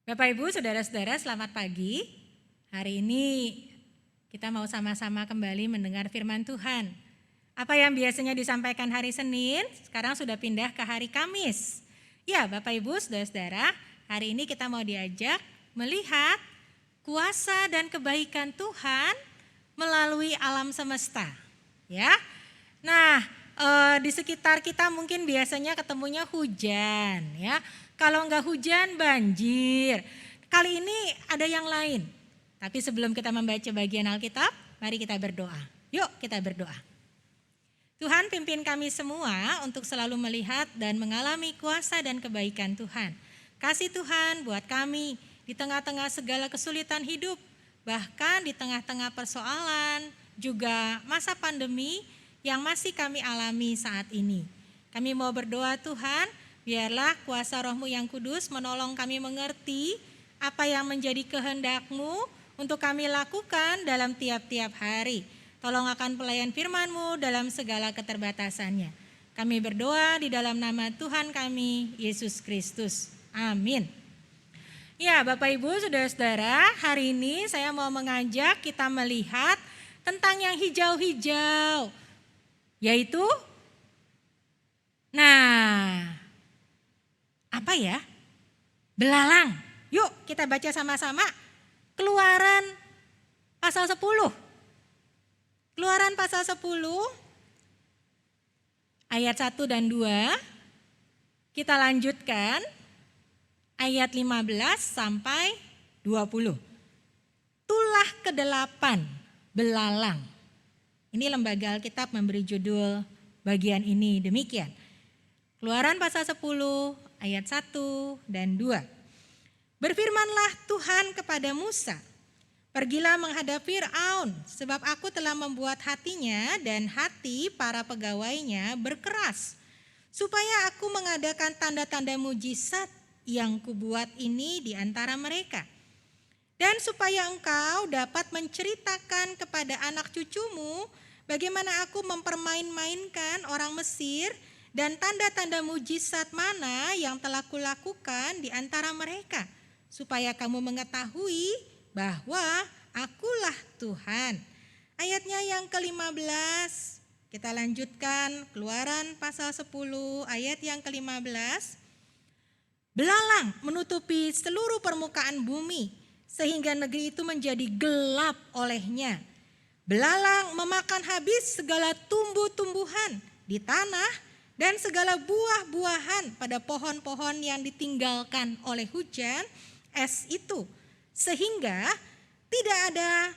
Bapak Ibu, Saudara-saudara, selamat pagi. Hari ini kita mau sama-sama kembali mendengar firman Tuhan. Apa yang biasanya disampaikan hari Senin, sekarang sudah pindah ke hari Kamis. Ya, Bapak Ibu, Saudara-saudara, hari ini kita mau diajak melihat kuasa dan kebaikan Tuhan melalui alam semesta. Ya. Nah, di sekitar kita mungkin biasanya ketemunya hujan, ya. Kalau enggak hujan, banjir. Kali ini ada yang lain. Tapi sebelum kita membaca bagian Alkitab, mari kita berdoa. Yuk kita berdoa. Tuhan, pimpin kami semua untuk selalu melihat dan mengalami kuasa dan kebaikan Tuhan. Kasih Tuhan buat kami di tengah-tengah segala kesulitan hidup, bahkan di tengah-tengah persoalan, juga masa pandemi yang masih kami alami saat ini. Kami mau berdoa Tuhan, biarlah kuasa Roh-Mu yang kudus menolong kami mengerti apa yang menjadi kehendak-Mu untuk kami lakukan dalam tiap-tiap hari. Tolong akan pelayan firman-Mu dalam segala keterbatasannya. Kami berdoa di dalam nama Tuhan kami, Yesus Kristus. Amin. Ya, Bapak Ibu, Saudara-saudara, hari ini saya mau mengajak kita melihat tentang yang hijau-hijau, yaitu apa ya? Belalang. Yuk kita baca sama-sama Keluaran pasal 10. Keluaran pasal 10 ayat 1 dan 2. Kita lanjutkan ayat 15 sampai 20. Tulah ke-8 belalang. Ini Lembaga Alkitab memberi judul bagian ini demikian. Keluaran pasal 10 ayat 1 dan 2. Berfirmanlah Tuhan kepada Musa, pergilah menghadap Fir'aun, sebab aku telah membuat hatinya dan hati para pegawainya berkeras, supaya aku mengadakan tanda-tanda mujizat yang kubuat ini di antara mereka. Dan supaya engkau dapat menceritakan kepada anak cucumu bagaimana aku mempermain-mainkan orang Mesir dan tanda-tanda mujizat mana yang telah kulakukan di antara mereka, supaya kamu mengetahui bahwa akulah Tuhan. Ayatnya yang ke-15, kita lanjutkan Keluaran pasal 10 ayat yang ke-15. Belalang menutupi seluruh permukaan bumi, sehingga negeri itu menjadi gelap olehnya. Belalang memakan habis segala tumbuh-tumbuhan di tanah dan segala buah-buahan pada pohon-pohon yang ditinggalkan oleh hujan es itu, sehingga tidak ada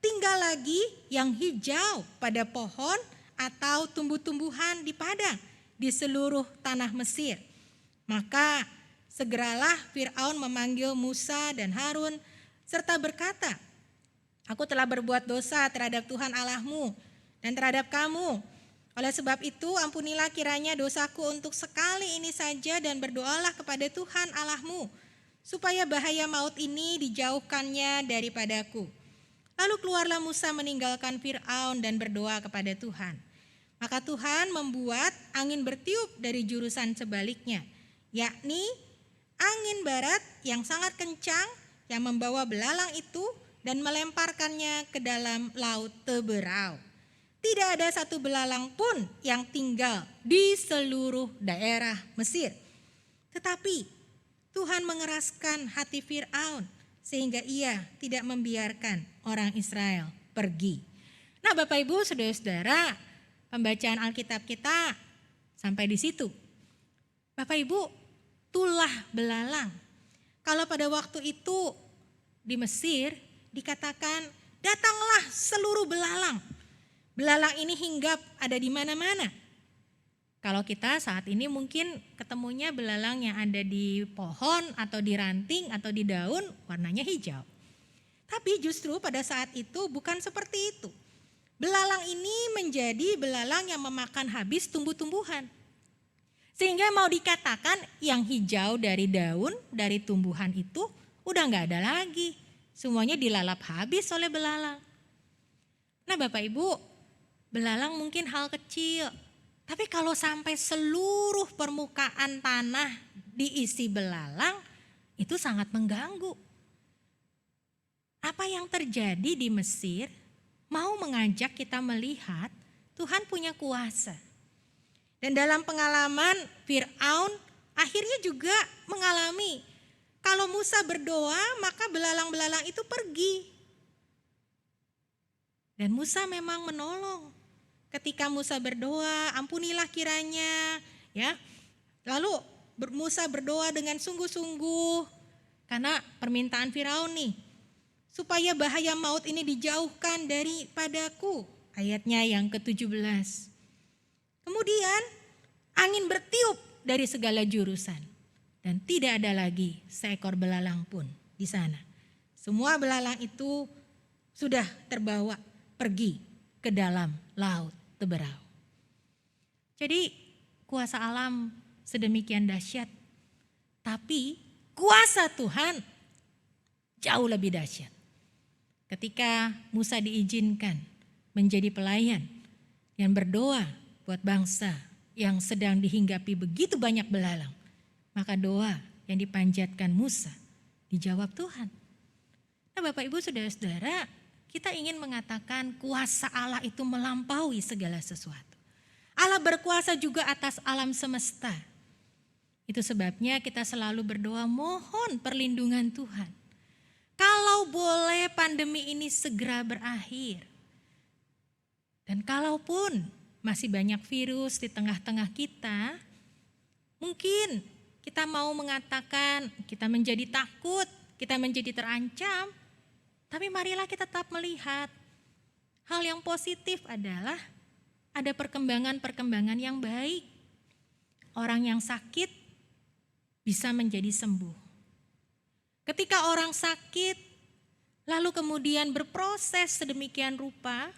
tinggal lagi yang hijau pada pohon atau tumbuh-tumbuhan di padang di seluruh tanah Mesir. Maka segeralah Fir'aun memanggil Musa dan Harun serta berkata, aku telah berbuat dosa terhadap Tuhan Allahmu dan terhadap kamu. Oleh sebab itu ampunilah kiranya dosaku untuk sekali ini saja dan berdoalah kepada Tuhan Allahmu, supaya bahaya maut ini dijauhkannya daripadaku. Lalu keluarlah Musa meninggalkan Fir'aun dan berdoa kepada Tuhan. Maka Tuhan membuat angin bertiup dari jurusan sebaliknya, yakni angin barat yang sangat kencang yang membawa belalang itu dan melemparkannya ke dalam laut Teberau. Tidak ada satu belalang pun yang tinggal di seluruh daerah Mesir. Tetapi Tuhan mengeraskan hati Fir'aun sehingga ia tidak membiarkan orang Israel pergi. Nah, Bapak Ibu, Saudara-saudara, pembacaan Alkitab kita sampai di situ. Bapak Ibu, tulah belalang. Kalau pada waktu itu di Mesir dikatakan datanglah seluruh belalang. Belalang ini hinggap ada di mana-mana. Kalau kita saat ini mungkin ketemunya belalang yang ada di pohon atau di ranting atau di daun warnanya hijau. Tapi justru pada saat itu bukan seperti itu. Belalang ini menjadi belalang yang memakan habis tumbuh-tumbuhan. Sehingga mau dikatakan yang hijau dari daun, dari tumbuhan itu udah gak ada lagi. Semuanya dilalap habis oleh belalang. Nah Bapak Ibu, belalang mungkin hal kecil, tapi kalau sampai seluruh permukaan tanah diisi belalang, itu sangat mengganggu. Apa yang terjadi di Mesir mau mengajak kita melihat Tuhan punya kuasa. Dan dalam pengalaman Fir'aun akhirnya juga mengalami kalau Musa berdoa maka belalang-belalang itu pergi. Dan Musa memang menolong. Ketika Musa berdoa, ampunilah kiranya, ya. Lalu Musa berdoa dengan sungguh-sungguh karena permintaan Firaun nih, supaya bahaya maut ini dijauhkan daripadaku. Ayatnya yang ke-17. Kemudian angin bertiup dari segala jurusan dan tidak ada lagi seekor belalang pun di sana. Semua belalang itu sudah terbawa pergi ke dalam laut Teberau. Jadi kuasa alam sedemikian dahsyat, tapi kuasa Tuhan jauh lebih dahsyat. Ketika Musa diizinkan menjadi pelayan yang berdoa buat bangsa yang sedang dihinggapi begitu banyak belalang, maka doa yang dipanjatkan Musa dijawab Tuhan. Nah, Bapak Ibu Saudara-saudara, kita ingin mengatakan kuasa Allah itu melampaui segala sesuatu. Allah berkuasa juga atas alam semesta. Itu sebabnya kita selalu berdoa mohon perlindungan Tuhan. Kalau boleh pandemi ini segera berakhir. Dan kalaupun masih banyak virus di tengah-tengah kita, mungkin kita mau mengatakan kita menjadi takut, kita menjadi terancam, tapi marilah kita tetap melihat hal yang positif adalah ada perkembangan-perkembangan yang baik. Orang yang sakit bisa menjadi sembuh. Ketika orang sakit lalu kemudian berproses sedemikian rupa,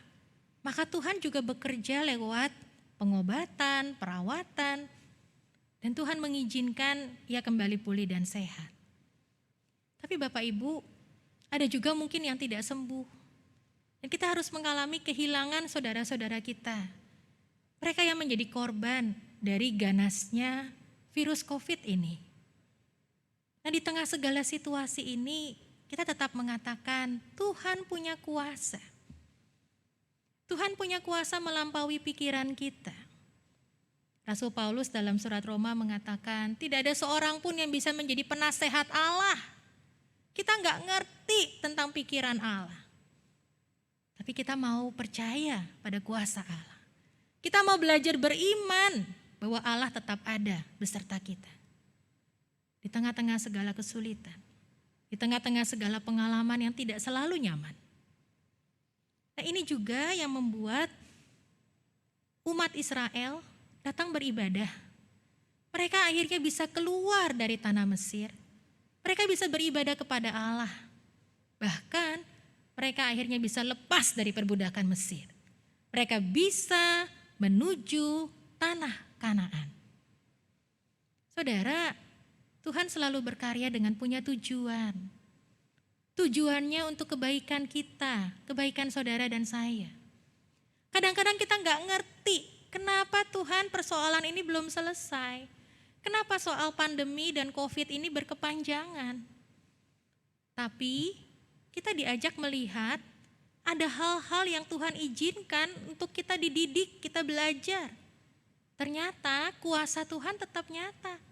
maka Tuhan juga bekerja lewat pengobatan, perawatan, dan Tuhan mengizinkan ia kembali pulih dan sehat. Tapi Bapak Ibu, ada juga mungkin yang tidak sembuh. Dan kita harus mengalami kehilangan saudara-saudara kita. Mereka yang menjadi korban dari ganasnya virus COVID ini. Nah, di tengah segala situasi ini, kita tetap mengatakan Tuhan punya kuasa. Tuhan punya kuasa melampaui pikiran kita. Rasul Paulus dalam surat Roma mengatakan tidak ada seorang pun yang bisa menjadi penasehat Allah. Kita nggak ngerti tentang pikiran Allah. Tapi kita mau percaya pada kuasa Allah. Kita mau belajar beriman bahwa Allah tetap ada beserta kita. Di tengah-tengah segala kesulitan. Di tengah-tengah segala pengalaman yang tidak selalu nyaman. Nah, ini juga yang membuat umat Israel datang beribadah. Mereka akhirnya bisa keluar dari tanah Mesir. Mereka bisa beribadah kepada Allah. Bahkan mereka akhirnya bisa lepas dari perbudakan Mesir. Mereka bisa menuju tanah Kanaan. Saudara, Tuhan selalu berkarya dengan punya tujuan. Tujuannya untuk kebaikan kita, kebaikan saudara dan saya. Kadang-kadang kita nggak ngerti kenapa Tuhan persoalan ini belum selesai. Kenapa soal pandemi dan COVID ini berkepanjangan. Tapi kita diajak melihat ada hal-hal yang Tuhan izinkan untuk kita dididik, kita belajar. Ternyata kuasa Tuhan tetap nyata.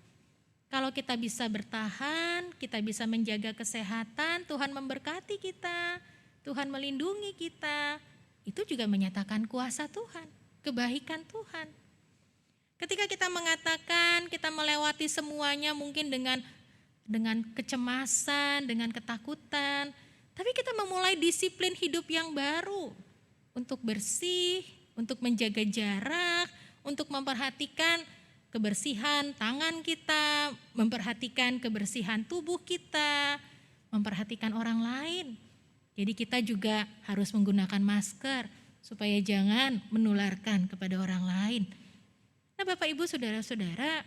Kalau kita bisa bertahan, kita bisa menjaga kesehatan, Tuhan memberkati kita, Tuhan melindungi kita, itu juga menyatakan kuasa Tuhan, kebaikan Tuhan. Ketika kita mengatakan kita melewati semuanya mungkin dengan kecemasan, dengan ketakutan, tapi kita memulai disiplin hidup yang baru untuk bersih, untuk menjaga jarak, untuk memperhatikan kebersihan tangan kita, memperhatikan kebersihan tubuh kita, memperhatikan orang lain. Jadi kita juga harus menggunakan masker supaya jangan menularkan kepada orang lain. Nah, Bapak Ibu Saudara-saudara,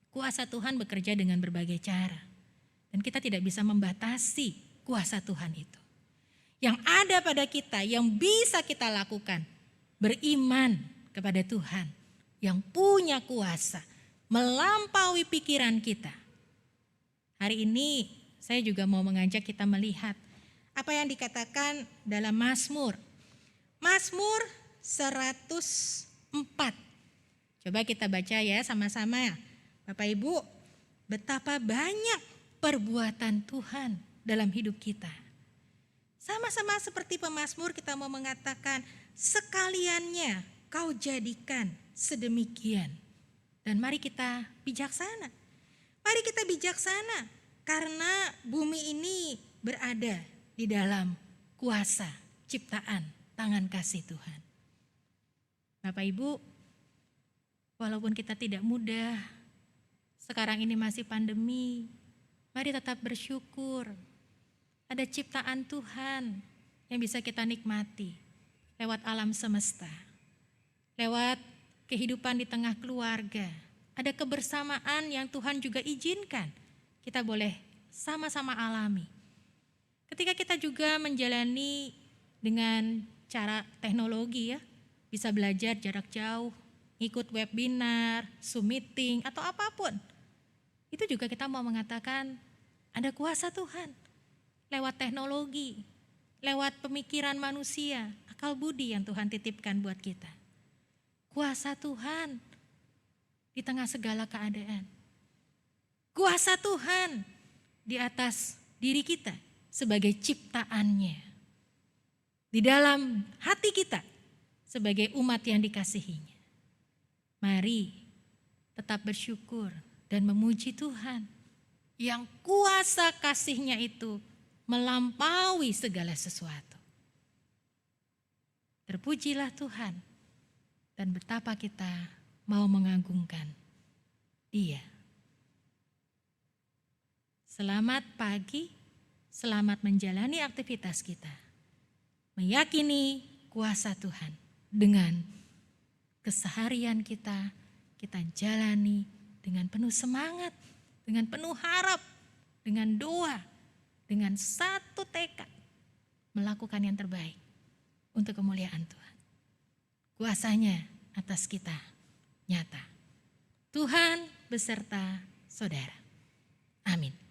kuasa Tuhan bekerja dengan berbagai cara. Dan kita tidak bisa membatasi kuasa Tuhan itu. Yang ada pada kita, yang bisa kita lakukan, beriman kepada Tuhan yang punya kuasa melampaui pikiran kita. Hari ini saya juga mau mengajak kita melihat apa yang dikatakan dalam Mazmur. Mazmur 104. Coba kita baca ya sama-sama ya. Bapak Ibu, betapa banyak perbuatan Tuhan dalam hidup kita. Sama-sama seperti pemazmur kita mau mengatakan, sekaliannya kau jadikan sedemikian. Dan mari kita bijaksana. Mari kita bijaksana karena bumi ini berada di dalam kuasa ciptaan tangan kasih Tuhan. Bapak Ibu, walaupun kita tidak mudah, sekarang ini masih pandemi, mari tetap bersyukur. Ada ciptaan Tuhan yang bisa kita nikmati lewat alam semesta, lewat kehidupan di tengah keluarga. Ada kebersamaan yang Tuhan juga izinkan kita boleh sama-sama alami. Ketika kita juga menjalani dengan cara teknologi ya, bisa belajar jarak jauh, ikut webinar, Zoom meeting atau apapun. Itu juga kita mau mengatakan ada kuasa Tuhan lewat teknologi, lewat pemikiran manusia, akal budi yang Tuhan titipkan buat kita. Kuasa Tuhan di tengah segala keadaan. Kuasa Tuhan di atas diri kita sebagai ciptaannya. Di dalam hati kita sebagai umat yang dikasihinya. Mari tetap bersyukur dan memuji Tuhan yang kuasa kasih-Nya itu melampaui segala sesuatu. Terpujilah Tuhan dan betapa kita mau mengagungkan Dia. Selamat pagi, selamat menjalani aktivitas kita. Meyakini kuasa Tuhan dengan keseharian kita jalani dengan penuh semangat, dengan penuh harap, dengan doa, dengan satu tekad melakukan yang terbaik untuk kemuliaan Tuhan. Kuasanya atas kita nyata. Tuhan beserta saudara. Amin.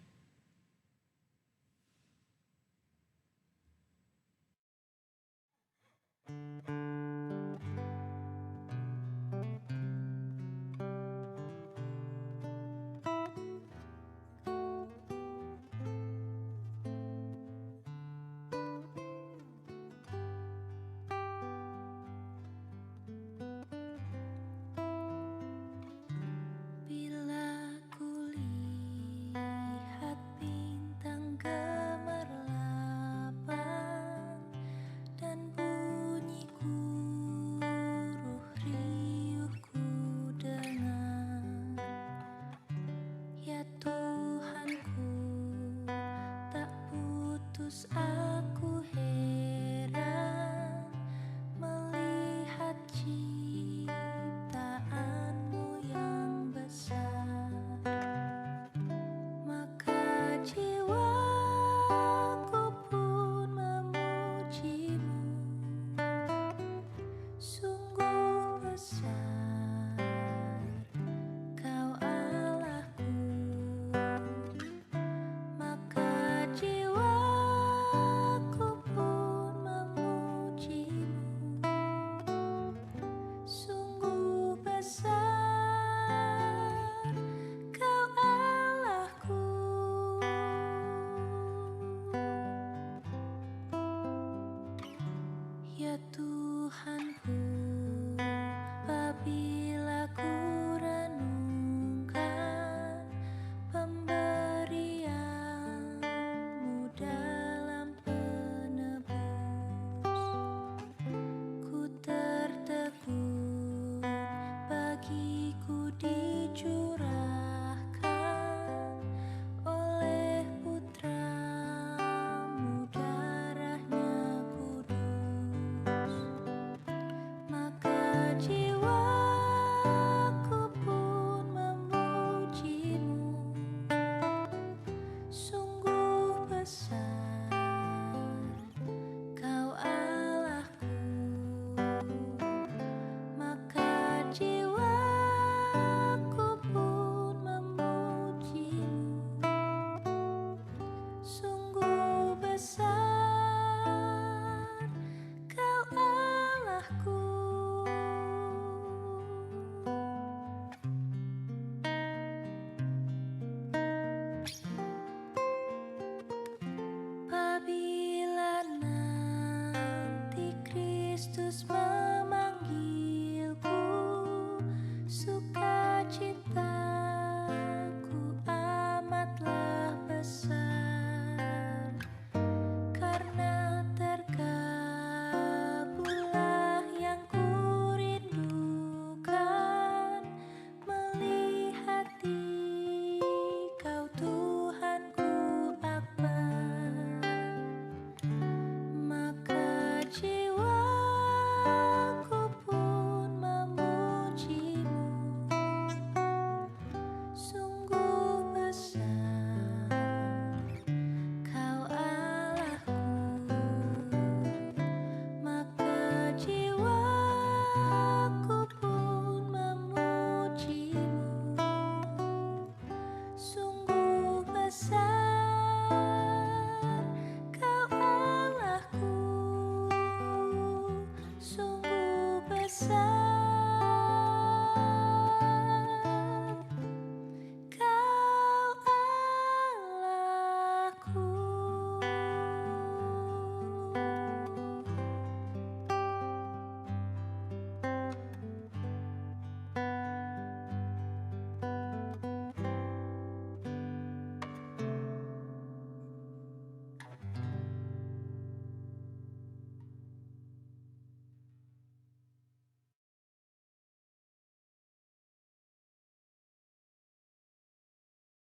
bisa